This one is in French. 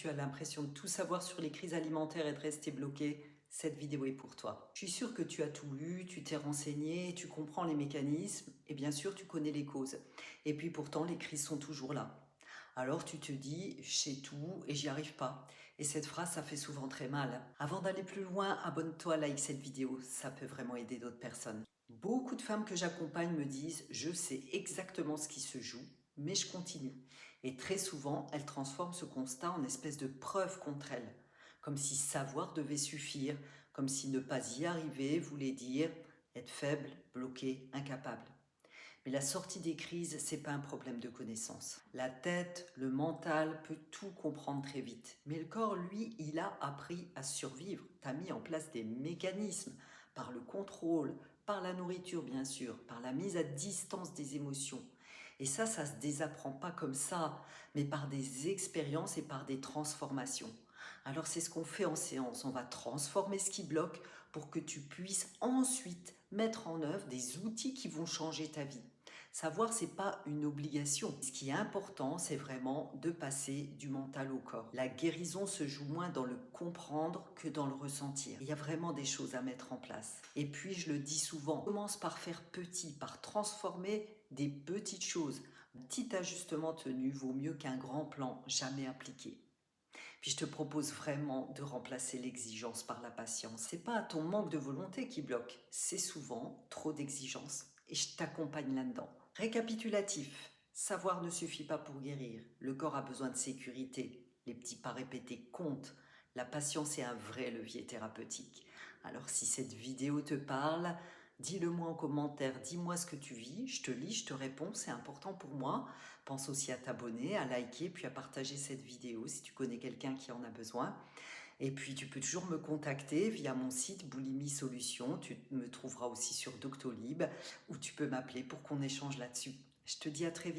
tu as l'impression de tout savoir sur les crises alimentaires et de rester bloqué, cette vidéo est pour toi. Je suis sûre que tu as tout lu, tu t'es renseigné, tu comprends les mécanismes et bien sûr tu connais les causes. Et puis pourtant les crises sont toujours là. Alors tu te dis, je sais tout et j'y arrive pas. Et cette phrase, ça fait souvent très mal. Avant d'aller plus loin, abonne-toi, like cette vidéo, ça peut vraiment aider d'autres personnes. Beaucoup de femmes que j'accompagne me disent, je sais exactement ce qui se joue, mais je continue. Et très souvent, elles transforment ce constat en espèce de preuve contre elles, comme si savoir devait suffire, comme si ne pas y arriver voulait dire être faible, bloqué, incapable. Mais la sortie des crises, c'est pas un problème de connaissance. La tête, le mental peut tout comprendre très vite. Mais le corps, lui, il a appris à survivre. Tu as mis en place des mécanismes par le contrôle, par la nourriture bien sûr, par la mise à distance des émotions. Et ça se désapprend pas comme ça, mais par des expériences et par des transformations. Alors c'est ce qu'on fait en séance, on va transformer ce qui bloque pour que tu puisses ensuite mettre en œuvre des outils qui vont changer ta vie. Savoir, c'est pas une obligation. Ce qui est important, c'est vraiment de passer du mental au corps. La guérison se joue moins dans le comprendre que dans le ressentir. Il y a vraiment des choses à mettre en place. Et puis, je le dis souvent, commence par faire petit, par transformer des petites choses. Un petit ajustement tenu vaut mieux qu'un grand plan jamais appliqué. Puis je te propose vraiment de remplacer l'exigence par la patience. C'est pas ton manque de volonté qui bloque, c'est souvent trop d'exigence. Et je t'accompagne là-dedans. Récapitulatif. Savoir ne suffit pas pour guérir. Le corps a besoin de sécurité. Les petits pas répétés comptent. La patience est un vrai levier thérapeutique. Alors si cette vidéo te parle, dis-le moi en commentaire, dis-moi ce que tu vis, je te lis, je te réponds, c'est important pour moi. Pense aussi à t'abonner, à liker, puis à partager cette vidéo si tu connais quelqu'un qui en a besoin. Et puis tu peux toujours me contacter via mon site Boulimie Solutions, tu me trouveras aussi sur Doctolib, ou tu peux m'appeler pour qu'on échange là-dessus. Je te dis à très vite.